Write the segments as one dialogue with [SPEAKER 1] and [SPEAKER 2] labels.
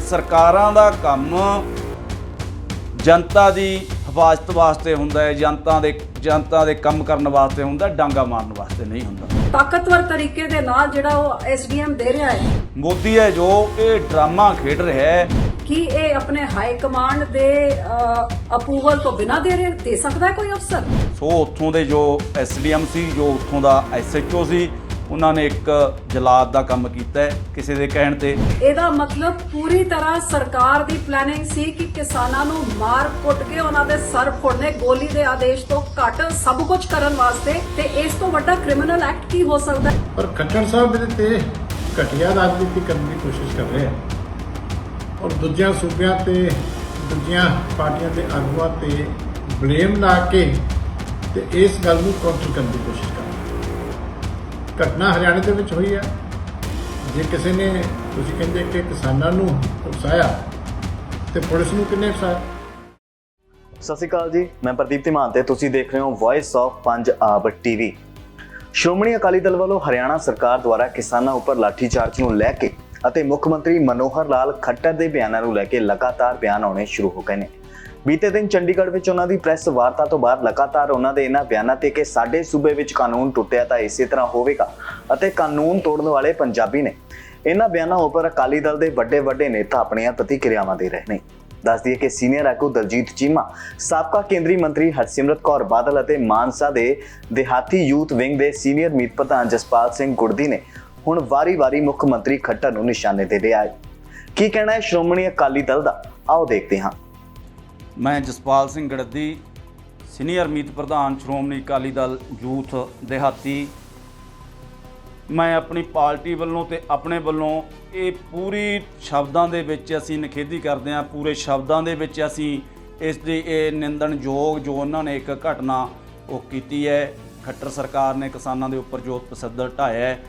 [SPEAKER 1] ਸਰਕਾਰਾਂ ਦਾ ਕੰਮ ਜਨਤਾ ਦੀ ਹਿਫਾਜ਼ਤ ਵਾਸਤੇ ਹੁੰਦਾ ਹੈ, ਜਨਤਾ ਦੇ ਕੰਮ ਕਰਨ ਵਾਸਤੇ ਹੁੰਦਾ, ਡਾਂਗਾ ਮਾਰਨ ਵਾਸਤੇ ਨਹੀਂ ਹੁੰਦਾ।
[SPEAKER 2] ਤਾਕਤਵਰ ਤਰੀਕੇ ਦੇ ਨਾਲ ਜਿਹੜਾ ਉਹ ਐਸਡੀਐਮ ਦੇ ਰਿਹਾ ਹੈ,
[SPEAKER 1] ਮੋਦੀ ਹੈ ਜੋ ਇਹ ਡਰਾਮਾ ਖੇਡ ਰਿਹਾ ਹੈ
[SPEAKER 2] ਕਿ ਇਹ ਆਪਣੇ ਹਾਈ ਕਮਾਂਡ ਦੇ ਅਪਰੂਵਲ ਤੋਂ ਬਿਨਾਂ ਦੇ ਸਕਦਾ ਹੈ ਕੋਈ ਅਫਸਰ।
[SPEAKER 1] ਸੋ ਉੱਥੋਂ ਦੇ ਜੋ ਐਸਡੀਐਮ ਸੀ, ਜੋ ਉੱਥੋਂ ਦਾ ਐਸਐਚਓ ਸੀ, ਉਹਨਾਂ ਨੇ ਇੱਕ ਜਲਾਦ ਦਾ ਕੰਮ ਕੀਤਾ ਹੈ ਕਿਸੇ ਦੇ ਕਹਿਣ ਤੇ।
[SPEAKER 2] ਇਹਦਾ ਮਤਲਬ ਪੂਰੀ ਤਰ੍ਹਾਂ ਸਰਕਾਰ ਦੀ ਪਲੈਨਿੰਗ ਸੀ ਕਿ ਕਿਸਾਨਾਂ ਨੂੰ ਮਾਰ ਕੁੱਟ ਕੇ ਉਹਨਾਂ ਦੇ ਸਰ ਫੋੜਨੇ, ਗੋਲੀ ਦੇ ਆਦੇਸ਼ ਤੋਂ ਘੱਟ ਸਭ ਕੁਝ ਕਰਨ ਵਾਸਤੇ। ਤੇ ਇਸ ਤੋਂ ਵੱਡਾ ਕ੍ਰਿਮੀਨਲ ਐਕਟ ਕੀ ਹੋ ਸਕਦਾ ਹੈ?
[SPEAKER 3] ਪਰ ਖੱਟਰ ਸਾਹਿਬ ਇਹਦੇ ਤੇ ਘਟੀਆ ਰਾਜਨੀਤੀ ਕਰਨ ਦੀ ਕੋਸ਼ਿਸ਼ ਕਰ ਰਹੇ ਆ ਔਰ ਦੂਜਿਆਂ ਸੂਬਿਆਂ ਤੇ ਦੂਜੀਆਂ ਪਾਰਟੀਆਂ ਦੇ ਆਗੂਆਂ ਤੇ ਬਲੇਮ ਲਾ ਕੇ ਤੇ ਇਸ ਗੱਲ ਨੂੰ ਕਾਊਂਟਰ ਕਰਨ ਦੀ ਕੋਸ਼ਿਸ਼ ਕਰ ਰਹੇ। ਘਟਨਾ ਹਰਿਆਣੇ ਦੇ ਵਿੱਚ ਹੋਈ ਹੈ। ਜੇ ਕਿਸੇ ਨੇ, ਤੁਸੀਂ ਕਹਿੰਦੇ ਕਿ ਕਿਸਾਨਾਂ ਨੂੰ ਉਕਸਾਇਆ ਤੇ ਪੁਲਿਸ ਨੂੰ ਕਿੰਨੇ ਉਕਸਾਇਆ?
[SPEAKER 4] ਸਤਿ ਸ਼੍ਰੀ ਅਕਾਲ ਜੀ, ਮੈਂ ਪ੍ਰਦੀਪ ਧੀਮਾਨ ਤੇ ਤੁਸੀਂ ਦੇਖ ਰਹੇ ਹੋ voice of Punjab TV. Shiromani Akali Dal ਵੱਲੋਂ ਹਰਿਆਣਾ ਸਰਕਾਰ ਦੁਆਰਾ ਕਿਸਾਨਾਂ ਉੱਪਰ ਲਾਠੀਚਾਰਜ ਨੂੰ ਲੈ ਕੇ ਅਤੇ ਮੁੱਖ ਮੰਤਰੀ ਮਨੋਹਰ ਲਾਲ ਖੱਟਰ ਦੇ ਬਿਆਨਾਂ ਨੂੰ ਲੈ ਕੇ ਲਗਾਤਾਰ ਬਿਆਨ ਆਉਣੇ ਸ਼ੁਰੂ ਹੋ ਗਏ ਨੇ। ਬੀਤੇ ਦਿਨ ਚੰਡੀਗੜ੍ਹ ਵਿੱਚ ਉਹਨਾਂ ਦੀ ਪ੍ਰੈਸ ਵਾਰਤਾ ਤੋਂ ਬਾਅਦ ਲਗਾਤਾਰ ਉਹਨਾਂ ਦੇ ਇਹਨਾਂ ਬਿਆਨਾਂ ਤੇ ਕਿ ਸਾਡੇ ਸੂਬੇ ਵਿੱਚ ਕਾਨੂੰਨ ਟੁੱਟਿਆ ਤਾਂ ਇਸੇ ਤਰ੍ਹਾਂ ਹੋਵੇਗਾ ਅਤੇ ਕਾਨੂੰਨ ਤੋੜਨ ਵਾਲੇ ਪੰਜਾਬੀ ਨੇ। ਇਹਨਾਂ ਬਿਆਨਾਂ ਉੱਪਰ ਅਕਾਲੀ ਦਲ ਦੇ ਵੱਡੇ ਨੇਤਾ ਆਪਣੀਆਂ ਪ੍ਰਤੀਕਿਰਿਆਵਾਂ ਦੇ ਰਹੇ ਨੇ। ਦੱਸ ਦਈਏ ਕਿ ਸੀਨੀਅਰ ਆਗੂ ਦਲਜੀਤ ਚੀਮਾ, ਸਾਬਕਾ ਕੇਂਦਰੀ ਮੰਤਰੀ ਹਰਸਿਮਰਤ ਕੌਰ ਬਾਦਲ ਅਤੇ ਮਾਨਸਾ ਦੇ ਦਿਹਾਤੀ ਯੂਥ ਵਿੰਗ ਦੇ ਸੀਨੀਅਰ ਮੀਤ ਪ੍ਰਧਾਨ ਜਸਪਾਲ ਸਿੰਘ ਗੁੜਦੀ ਨੇ ਹੁਣ ਵਾਰੀ-ਵਾਰੀ ਮੁੱਖ ਮੰਤਰੀ ਖੱਟਰ ਨੂੰ ਨਿਸ਼ਾਨੇ ਤੇ ਲਿਆ ਹੈ। ਕੀ ਕਹਿਣਾ ਹੈ ਸ਼੍ਰੋਮਣੀ ਅਕਾਲੀ ਦਲ ਦਾ, ਆਓ ਦੇਖਦੇ ਹਾਂ।
[SPEAKER 1] ਮੈਂ ਜਸਪਾਲ ਸਿੰਘ ਗੜਦੀ, ਸੀਨੀਅਰ ਮੀਤ ਪ੍ਰਧਾਨ ਸ਼੍ਰੋਮਣੀ ਅਕਾਲੀ ਦਲ ਯੂਥ ਦਿਹਾਤੀ। ਮੈਂ ਆਪਣੀ ਪਾਰਟੀ ਵੱਲੋਂ ਤੇ ਆਪਣੇ ਵੱਲੋਂ ਇਹ ਪੂਰੀ ਸ਼ਬਦਾਂ ਦੇ ਵਿੱਚ ਅਸੀਂ ਨਿਖੇਧੀ ਕਰਦੇ ਹਾਂ, ਪੂਰੇ ਸ਼ਬਦਾਂ ਦੇ ਵਿੱਚ ਅਸੀਂ ਇਸ ਦੀ ਇਹ ਨਿੰਦਣਯੋਗ ਜੋ ਉਹਨਾਂ ਨੇ ਇੱਕ ਘਟਨਾ ਉਹ ਕੀਤੀ ਹੈ, ਖੱਟਰ ਸਰਕਾਰ ਨੇ ਕਿਸਾਨਾਂ ਦੇ ਉੱਪਰ ਜੋ ਤਸ਼ੱਦਦ ਢਾਇਆ ਹੈ,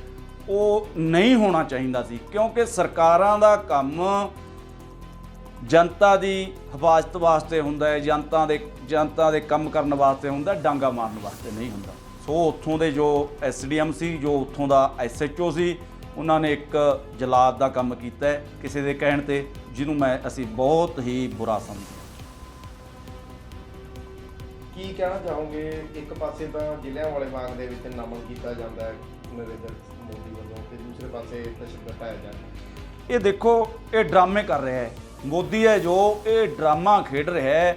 [SPEAKER 1] ਉਹ ਨਹੀਂ ਹੋਣਾ ਚਾਹੀਦਾ ਸੀ। ਕਿਉਂਕਿ ਸਰਕਾਰਾਂ ਦਾ ਕੰਮ ਜਨਤਾ ਦੀ ਹਿਫਾਜ਼ਤ ਵਾਸਤੇ ਹੁੰਦਾ ਹੈ, ਜਨਤਾ ਦੇ ਕੰਮ ਕਰਨ ਵਾਸਤੇ ਹੁੰਦਾ, ਡਾਂਗਾ ਮਾਰਨ ਵਾਸਤੇ ਨਹੀਂ ਹੁੰਦਾ। ਸੋ ਉੱਥੋਂ ਦੇ ਜੋ ਐਸਡੀਐਮ ਸੀ, ਜੋ ਉੱਥੋਂ ਦਾ ਐਸਐਚਓ ਸੀ, ਉਹਨਾਂ ਨੇ ਇੱਕ ਜਲਾਦ ਦਾ ਕੰਮ ਕੀਤਾ ਹੈ ਕਿਸੇ ਦੇ ਕਹਿਣ ਤੇ, ਜਿਹਨੂੰ ਅਸੀਂ ਬਹੁਤ ਹੀ ਬੁਰਾ ਸਮਝਦੇ ਹਾਂ।
[SPEAKER 5] ਕੀ ਕਹਿਣਾ ਚਾਹੋਗੇ? ਇੱਕ ਪਾਸੇ ਤਾਂ ਜ਼ਿਲ੍ਹਿਆਂਵਾਲੇ ਬਾਗ ਦੇ ਵਿੱਚ ਨਮਨ ਕੀਤਾ ਜਾਂਦਾ ਹੈ ਨਰਿੰਦਰ ਮੋਦੀ ਵੱਲੋਂ ਤੇ ਦੂਸਰੇ ਪਾਸੇ ਤਸ਼ੱਦਦ ਢਾਇਆ ਜਾਂਦਾ।
[SPEAKER 1] ਇਹ ਦੇਖੋ, ਇਹ ਡਰਾਮੇ ਕਰ ਰਿਹਾ ਹੈ ਮੋਦੀ ਹੈ ਜੋ ਇਹ ਡਰਾਮਾ ਖੇਡ ਰਿਹਾ ਹੈ।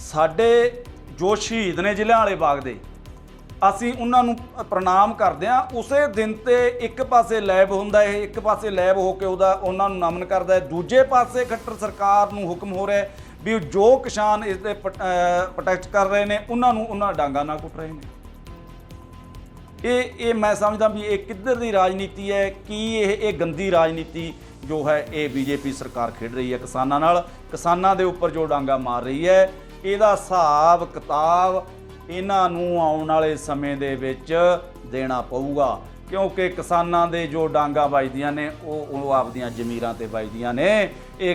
[SPEAKER 1] ਸਾਡੇ ਜੋ ਸ਼ਹੀਦ ਨੇ ਜ਼ਿਲ੍ਹਿਆਂਵਾਲੇ ਬਾਗ ਦੇ, ਅਸੀਂ ਉਹਨਾਂ ਨੂੰ ਪ੍ਰਣਾਮ ਕਰਦੇ ਹਾਂ। ਉਸੇ ਦਿਨ ਤੇ ਇੱਕ ਪਾਸੇ ਲੈਬ ਹੁੰਦਾ, ਇਹ ਇੱਕ ਪਾਸੇ ਲੈਬ ਹੋ ਕੇ ਉਹਨਾਂ ਨੂੰ ਨਮਨ ਕਰਦਾ ਹੈ, ਦੂਜੇ ਪਾਸੇ ਖੱਟਰ ਸਰਕਾਰ ਨੂੰ ਹੁਕਮ ਹੋ ਰਿਹਾ ਵੀ ਜੋ ਕਿਸਾਨ ਇਸ ਦੇ ਪ੍ਰੋਟੈਕਟ ਕਰ ਰਹੇ ਨੇ ਉਹਨਾਂ ਡਾਂਗਾ ਨਾਲ ਕੁੱਟ ਰਹੇ ਨੇ। ਇਹ ਮੈਂ ਸਮਝਦਾ ਵੀ ਇਹ ਕਿੱਧਰ ਦੀ ਰਾਜਨੀਤੀ ਹੈ? ਕੀ ਇਹ ਗੰਦੀ ਰਾਜਨੀਤੀ ਜੋ ਹੈ ਇਹ ਬੀਜੇਪੀ ਸਰਕਾਰ ਖੇਡ ਰਹੀ ਹੈ ਕਿਸਾਨਾਂ ਨਾਲ, ਕਿਸਾਨਾਂ ਦੇ ਉੱਪਰ ਜੋ ਡਾਂਗਾ ਮਾਰ ਰਹੀ ਹੈ। ਇਹਦਾ ਹਿਸਾਬ ਕਿਤਾਬ ਇਹਨਾਂ ਨੂੰ ਆਉਣ ਵਾਲੇ ਸਮੇਂ ਦੇ ਵਿੱਚ ਦੇਣਾ ਪਊਗਾ, ਕਿਉਂਕਿ ਕਿਸਾਨਾਂ ਦੇ ਜੋ ਡਾਂਗਾ ਵੱਜਦੀਆਂ ਨੇ ਉਹ ਆਪਦੀਆਂ ਜ਼ਮੀਰਾਂ ਤੇ ਵੱਜਦੀਆਂ ਨੇ। ਇਹ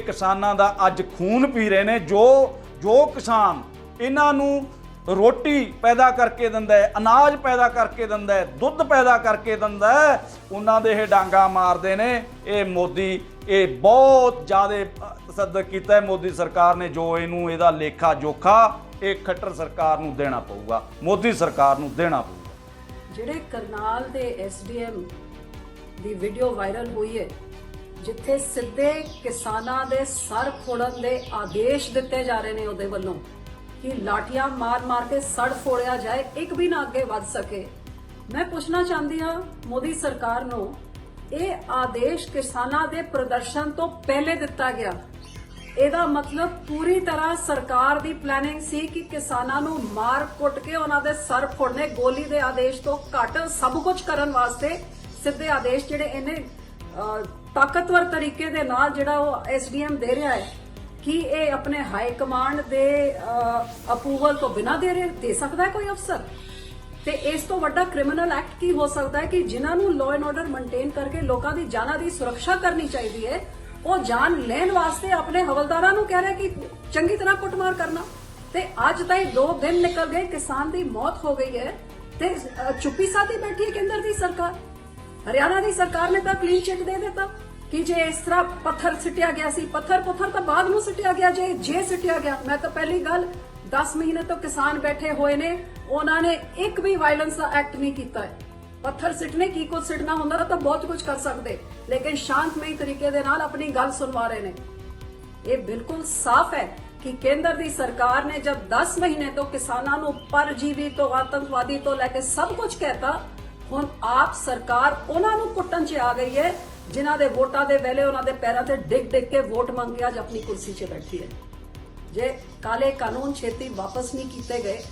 [SPEAKER 1] ਕਿਸਾਨਾਂ ਦਾ ਅੱਜ ਖੂਨ ਪੀ ਰਹੇ ਨੇ। ਜੋ ਕਿਸਾਨ ਇਹਨਾਂ ਨੂੰ ਰੋਟੀ ਪੈਦਾ ਕਰਕੇ ਦਿੰਦਾ ਹੈ, ਅਨਾਜ ਪੈਦਾ ਕਰਕੇ ਦਿੰਦਾ ਹੈ, ਦੁੱਧ ਪੈਦਾ ਕਰਕੇ ਦਿੰਦਾ ਹੈ, ਉਹਨਾਂ ਦੇ ਇਹ ਡਾਂਗਾ ਮਾਰਦੇ ਨੇ। ਇਹ ਮੋਦੀ ਇਹ ਬਹੁਤ ਜ਼ਿਆਦਾ ਤਸ਼ੱਦਦ ਕੀਤਾ ਹੈ ਮੋਦੀ ਸਰਕਾਰ ਨੇ, ਜੋ ਇਹਦਾ ਲੇਖਾ ਜੋਖਾ ਇਹ ਖੱਟਰ ਸਰਕਾਰ ਨੂੰ ਦੇਣਾ ਪਊਗਾ, ਮੋਦੀ ਸਰਕਾਰ ਨੂੰ ਦੇਣਾ ਪਊਗਾ।
[SPEAKER 2] ਜਿਹੜੇ ਕਰਨਾਲ ਦੇ ਐਸਡੀਐਮ ਦੀ ਵੀਡੀਓ ਵਾਇਰਲ ਹੋਈ ਹੈ, ਜਿੱਥੇ ਸਿੱਧੇ ਕਿਸਾਨਾਂ ਦੇ ਸਰ ਫੋੜਨ ਦੇ ਆਦੇਸ਼ ਦਿੱਤੇ ਜਾ ਰਹੇ ਨੇ ਉਹਦੇ ਵੱਲੋਂ ਕਿ ਲਾਠੀਆਂ ਮਾਰ ਕੇ ਸੜ ਫੋੜਿਆ ਜਾਏ, ਇੱਕ ਵੀ ਨਾ ਅੱਗੇ ਵੱਧ ਸਕੇ। ਮੈਂ ਪੁੱਛਣਾ ਚਾਹੁੰਦੀ ਹਾਂ ਮੋਦੀ ਸਰਕਾਰ ਨੂੰ, ਇਹ ਆਦੇਸ਼ ਕਿਸਾਨਾਂ ਦੇ ਪ੍ਰਦਰਸ਼ਨ ਤੋਂ ਪਹਿਲੇ ਦਿੱਤਾ ਗਿਆ। ਇਹਦਾ ਮਤਲਬ ਪੂਰੀ ਤਰ੍ਹਾਂ ਸਰਕਾਰ ਦੀ ਪਲੈਨਿੰਗ ਸੀ ਕਿ ਕਿਸਾਨਾਂ ਨੂੰ ਮਾਰ ਕੁੱਟ ਕੇ ਉਹਨਾਂ ਦੇ ਸਰ ਫੋੜਨੇ, ਗੋਲੀ ਦੇ ਆਦੇਸ਼ ਤੋਂ ਘੱਟ ਸਭ ਕੁਝ ਕਰਨ ਵਾਸਤੇ ਸਿੱਧੇ ਆਦੇਸ਼ ਜਿਹੜੇ ਇਹਨੇ ਤਾਕਤਵਰ ਤਰੀਕੇ ਦੇ ਨਾਲ ਜਿਹੜਾ ਉਹ ਐਸਡੀਐਮ ਦੇ ਰਿਹਾ ਹੈ ਕਿ ਇਹ ਆਪਣੇ ਹਾਈ ਕਮਾਂਡ ਦੇ ਅਪਰੂਵਲ ਤੋਂ ਬਿਨਾਂ ਦੇ ਸਕਦਾ ਹੈ ਕੋਈ ਅਫਸਰ। ਤੇ ਇਸ ਤੋਂ ਵੱਡਾ ਕ੍ਰਿਮੀਨਲ ਐਕਟ ਕੀ ਹੋ ਸਕਦਾ ਹੈ ਕਿ ਜਿਨ੍ਹਾਂ ਨੂੰ ਲਾਅ ਐਂਡ ਆਰਡਰ ਮੇਨਟੇਨ ਕਰਕੇ ਲੋਕਾਂ ਦੀ ਜਾਨਾਂ ਦੀ ਸੁਰੱਖਿਆ ਕਰਨੀ ਚਾਹੀਦੀ ਹੈ, ਉਹ ਜਾਨ ਲੈਣ ਵਾਸਤੇ ਆਪਣੇ ਹਵਲਦਾਰਾਂ ਨੂੰ ਕਹਿ ਰਿਹਾ ਕਿ ਚੰਗੀ ਤਰ੍ਹਾਂ ਕੁੱਟਮਾਰ ਕਰਨਾ। ਤੇ ਅੱਜ ਤਾਈਂ 2 ਦਿਨ ਨਿਕਲ ਗਏ, ਕਿਸਾਨ ਦੀ ਮੌਤ ਹੋ ਗਈ ਹੈ ਤੇ ਚੁੱਪੀ ਸਾਥੀ ਬੈਠੀ ਹੈ ਕੇਂਦਰ ਦੀ ਸਰਕਾਰ। ਹਰਿਆਣਾ ਦੀ ਸਰਕਾਰ ਨੇ ਤਾਂ ਕਲੀਨ ਚਿੱਟ ਦੇ ਦਿੱਤਾ। ਕਿ ਜੇ ਇਸ ਤਰ੍ਹਾਂ ਪੱਥਰ ਸਿੱਟਿਆ ਗਿਆ ਸੀ, ਪੱਥਰ ਤਾਂ ਬਾਅਦ ਨੂੰ ਸਿੱਟਿਆ ਗਿਆ, ਜੇ ਸਿੱਟਿਆ ਗਿਆ। ਮੈਂ ਤਾਂ ਪਹਿਲੀ ਗੱਲ 10 ਮਹੀਨੇ ਤੋਂ ਕਿਸਾਨ ਬੈਠੇ ਹੋਏ ਨੇ, ਉਹਨਾਂ ਨੇ ਇੱਕ ਵੀ ਵਾਇਲੈਂਸ ਦਾ ਐਕਟ ਨਹੀਂ ਕੀਤਾ ਹੈ। ਪੱਥਰ ਸਿੱਟਨੇ ਕੀ ਕੁਝ ਸਿੱਟਣਾ ਹੁੰਦਾ ਤਾਂ ਬਹੁਤ ਕੁਝ ਕਰ ਸਕਦੇ, ਲੇਕਿਨ ਸ਼ਾਂਤਮਈ ਤਰੀਕੇ ਦੇ ਨਾਲ ਆਪਣੀ ਗੱਲ ਸੁਣਵਾ ਰਹੇ ਨੇ। ਇਹ ਬਿਲਕੁਲ ਸਾਫ਼ ਹੈ ਕਿ ਕੇਂਦਰ ਦੀ ਸਰਕਾਰ ਨੇ ਜਦ 10 ਮਹੀਨੇ ਤੋਂ ਕਿਸਾਨਾਂ ਨੂੰ ਪਰਜੀਵੀ ਤੋਂ ਆਤੰਕਵਾਦੀ ਤੋਂ ਲੈ ਕੇ ਸਭ ਕੁਝ ਕਹਿਤਾ, ਹੁਣ ਆਪ ਸਰਕਾਰ ਉਹਨਾਂ ਨੂੰ ਕੁੱਟਣ 'ਚ ਆ ਗਈ ਹੈ ਜਿਨ੍ਹਾਂ ਦੇ ਵੋਟਾਂ ਦੇ ਵੇਲੇ ਉਹਨਾਂ ਦੇ ਪੈਰਾਂ ਤੇ ਡਿੱਗ ਕੇ ਵੋਟ ਮੰਗ ਕੇ ਅੱਜ ਆਪਣੀ ਕੁਰਸੀ 'ਚ ਬੈਠੀ ਹੈ। ਜੇ ਕਾਲੇ ਕਾਨੂੰਨ ਛੇਤੀ ਵਾਪਸ ਨਹੀਂ ਕੀਤੇ ਗਏ,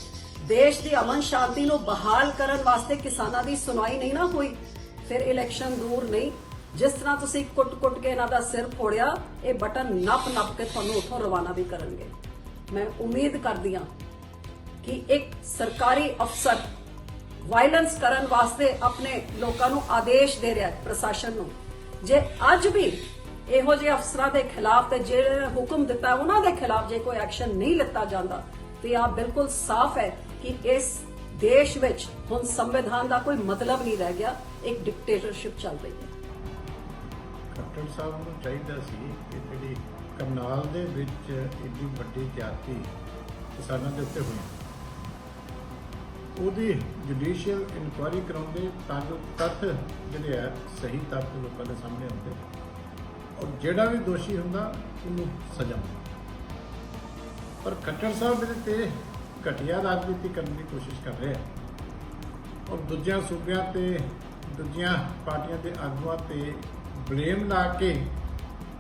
[SPEAKER 2] ਦੇਸ਼ ਦੀ ਅਮਨ ਸ਼ਾਂਤੀ ਨੂੰ ਬਹਾਲ ਕਰਨ ਵਾਸਤੇ ਕਿਸਾਨਾਂ ਦੀ ਸੁਣਵਾਈ ਨਹੀਂ ਨਾ ਹੋਈ, ਫਿਰ ਇਲੈਕਸ਼ਨ ਦੂਰ ਨਹੀਂ। ਜਿਸ ਤਰ੍ਹਾਂ ਤੁਸੀਂ ਕੁੱਟ ਕੇ ਇਹਨਾਂ ਦਾ ਸਿਰ ਫੋੜਿਆ, ਇਹ ਬਟਨ ਨੱਪ ਕੇ ਤੁਹਾਨੂੰ ਉੱਥੋਂ ਰਵਾਨਾ ਵੀ ਕਰਨਗੇ। ਮੈਂ ਉਮੀਦ ਕਰਦੀ ਹਾਂ ਕਿ ਇੱਕ ਸਰਕਾਰੀ ਅਫਸਰ ਵਾਇਲੈਂਸ ਕਰਨ ਵਾਸਤੇ ਆਪਣੇ ਲੋਕਾਂ ਨੂੰ ਆਦੇਸ਼ ਦੇ ਰਿਹਾ ਹੈ, ਪ੍ਰਸ਼ਾਸਨ ਨੂੰ। ਜੇ ਅੱਜ ਵੀ ਇਹੋ ਜਿਹੇ ਅਫਸਰਾਂ ਦੇ ਖਿਲਾਫ ਤੇ ਜਿਹੜੇ ਹੁਕਮ ਦਿੱਤਾ ਉਹਨਾਂ ਦੇ ਖਿਲਾਫ ਜੇ ਕੋਈ ਐਕਸ਼ਨ ਨਹੀਂ ਲਿੱਤਾ ਜਾਂਦਾ, ਤੇ ਆਪ ਬਿਲਕੁਲ ਸਾਫ਼ ਹੈ ਕਿ ਇਸ ਦੇਸ਼ ਵਿੱਚ ਹੁਣ ਸੰਵਿਧਾਨ ਦਾ ਕੋਈ ਮਤਲਬ ਨਹੀਂ ਰਹਿ ਗਿਆ, ਇੱਕ ਡਿਕਟੇਟਰਸ਼ਿਪ ਚੱਲ ਰਹੀ ਹੈ।
[SPEAKER 3] ਖੱਟੜ ਸਾਹਿਬ ਨੂੰ ਚਾਹੀਦਾ ਸੀ ਕਿ ਜਿਹੜੀ ਕਰਨਾਲ ਦੇ ਵਿੱਚ ਇੰਨੀ ਵੱਡੀ ਜ਼ਿਆਦਤੀ ਕਿਸਾਨਾਂ ਦੇ ਉੱਤੇ ਹੋਈ, ਉਹਦੀ ਜੁਡੀਸ਼ੀਅਲ ਇਨਕੁਆਇਰੀ ਕਰਾਉਂਦੇ ਤਾਂ ਜੋ ਤੱਥ ਜਿਹੜੇ ਆ ਸਹੀ ਤੱਥ ਲੋਕਾਂ ਦੇ ਸਾਹਮਣੇ ਆਉਂਦੇ, ਔਰ ਜਿਹੜਾ ਵੀ ਦੋਸ਼ੀ ਹੁੰਦਾ ਉਹਨੂੰ ਸਜ਼ਾ ਮਿਲੇ। ਪਰ ਖੱਟੜ ਸਾਹਿਬ ਇਹਦੇ ਤੇ ਘਟੀਆ ਰਾਜਨੀਤੀ ਕਰਨ ਦੀ ਕੋਸ਼ਿਸ਼ ਕਰ ਰਹੇ ਆ, ਔਰ ਦੂਜਿਆਂ ਸੂਬਿਆਂ ਤੇ ਦੂਜੀਆਂ ਪਾਰਟੀਆਂ ਦੇ ਆਗੂਆਂ ਤੇ ਬਲੇਮ ਲਾ ਕੇ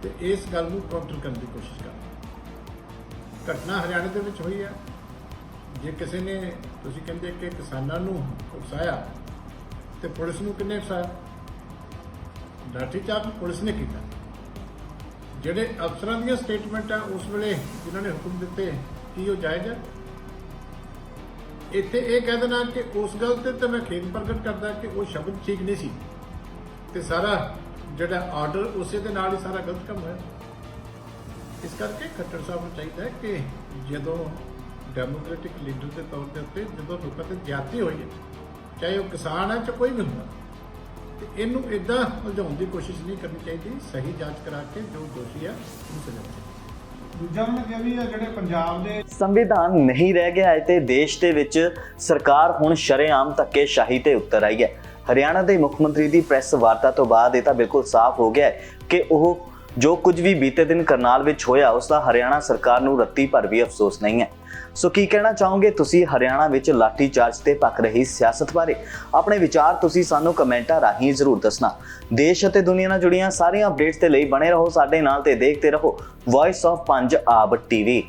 [SPEAKER 3] ਤੇ ਇਸ ਗੱਲ ਨੂੰ ਕਾਊਂਟਰ ਕਰਨ ਦੀ ਕੋਸ਼ਿਸ਼ ਕਰ ਰਹੇ। ਘਟਨਾ ਹਰਿਆਣਾ ਦੇ ਵਿੱਚ ਹੋਈ ਹੈ। ਜੇ ਕਿਸੇ ਨੇ, ਤੁਸੀਂ ਕਹਿੰਦੇ ਕਿ ਕਿਸਾਨਾਂ ਨੂੰ ਉਕਸਾਇਆ, ਤੇ ਪੁਲਿਸ ਨੂੰ ਕਿੰਨੇ ਉਕਸਾਇਆ? ਲਾਠੀਚਾਰਜ ਪੁਲਿਸ ਨੇ ਕੀਤਾ। ਜਿਹੜੇ ਅਫਸਰਾਂ ਦੀਆਂ ਸਟੇਟਮੈਂਟ ਆ ਉਸ ਵੇਲੇ ਜਿਨ੍ਹਾਂ ਨੇ ਹੁਕਮ ਦਿੱਤੇ, ਕੀ ਉਹ ਜਾਇਜ਼ ਹੈ? ਇੱਥੇ ਇਹ ਕਹਿ ਦੇਣਾ ਕਿ ਉਸ ਗੱਲ ਤੇ ਤਾਂ ਮੈਂ ਖੇਦ ਪ੍ਰਗਟ ਕਰਦਾ ਕਿ ਉਹ ਸ਼ਬਦ ਠੀਕ ਨਹੀਂ ਸੀ ਤੇ ਸਾਰਾ ਜਿਹੜਾ ਆਰਡਰ ਉਸੇ ਦੇ ਨਾਲ ਹੀ ਸਾਰਾ ਗਲਤ ਕੰਮ ਹੋਇਆ। ਇਸ ਕਰਕੇ ਖੱਟੜ ਸਾਹਿਬ ਨੂੰ ਚਾਹੀਦਾ ਹੈ ਕਿ ਜਦੋਂ ਡੈਮੋਕ੍ਰੈਟਿਕ ਲੀਡਰ ਦੇ ਤੌਰ ਦੇ ਉੱਤੇ ਜਦੋਂ ਲੋਕਾਂ ਤੇ ਜ਼ਿਆਦਤੀ ਹੋਈ ਹੈ, ਚਾਹੇ ਉਹ ਕਿਸਾਨ ਹੈ ਚਾਹੇ ਕੋਈ ਵੀ ਹੁੰਦਾ, ਤੇ ਇਹਨੂੰ ਇਦਾਂ ਉਲਝਾਉਣ ਦੀ ਕੋਸ਼ਿਸ਼ ਨਹੀਂ ਕਰਨੀ ਚਾਹੀਦੀ। ਸਹੀ ਜਾਂਚ ਕਰਾ ਕੇ ਜੋ ਦੋਸ਼ੀ ਹੈ ਉਹਨੂੰ ਸਜ਼ਾ ਮਿਲੇ।
[SPEAKER 6] ਦੂਜਾ ਉਹਨਾਂ ਕਿਹਾ ਵੀ ਜਿਹੜੇ ਪੰਜਾਬ ਦੇ
[SPEAKER 4] ਸੰਵਿਧਾਨ ਨਹੀਂ ਰਹਿ ਗਿਆ ਹੈ ਤੇ ਦੇਸ਼ ਦੇ ਵਿੱਚ ਸਰਕਾਰ ਹੁਣ ਸ਼ਰੇਆਮ ਧੱਕੇਸ਼ਾਹੀ ਤੇ ਉਤਰ ਆਈ ਹੈ। ਹਰਿਆਣਾ ਦੇ ਮੁੱਖ ਮੰਤਰੀ ਦੀ ਪ੍ਰੈਸ ਵਾਰਤਾ ਤੋਂ ਬਾਅਦ ਇਹ ਤਾਂ ਬਿਲਕੁਲ ਸਾਫ਼ ਹੋ ਗਿਆ ਹੈ ਕਿ ਉਹ ਜੋ ਕੁਝ ਵੀ ਬੀਤੇ ਦਿਨ ਕਰਨਾਲ ਵਿੱਚ ਹੋਇਆ ਉਸ ਦਾ ਹਰਿਆਣਾ ਸਰਕਾਰ ਨੂੰ ਰੱਤੀ ਭਰ ਵੀ ਅਫਸੋਸ ਨਹੀਂ ਹੈ। ਸੋ ਕੀ ਕਹਿਣਾ ਚਾਹੋਗੇ ਤੁਸੀਂ ਹਰਿਆਣਾ ਵਿੱਚ ਲਾਠੀ ਚਾਰਜ ਤੇ ਪੱਕ ਰਹੀ ਸਿਆਸਤ ਬਾਰੇ? ਆਪਣੇ ਵਿਚਾਰ ਤੁਸੀਂ ਸਾਨੂੰ ਕਮੈਂਟਾਂ ਰਾਹੀਂ ਜ਼ਰੂਰ ਦੱਸਣਾ। ਦੇਸ਼ ਅਤੇ ਦੁਨੀਆ ਨਾਲ ਜੁੜੀਆਂ ਸਾਰੀਆਂ ਅਪਡੇਟਸ ਦੇ ਲਈ ਬਣੇ ਰਹੋ ਸਾਡੇ ਨਾਲ ਤੇ ਦੇਖਦੇ ਰਹੋ ਵੌਇਸ ਆਫ ਪੰਜਾਬ ਟੀਵੀ।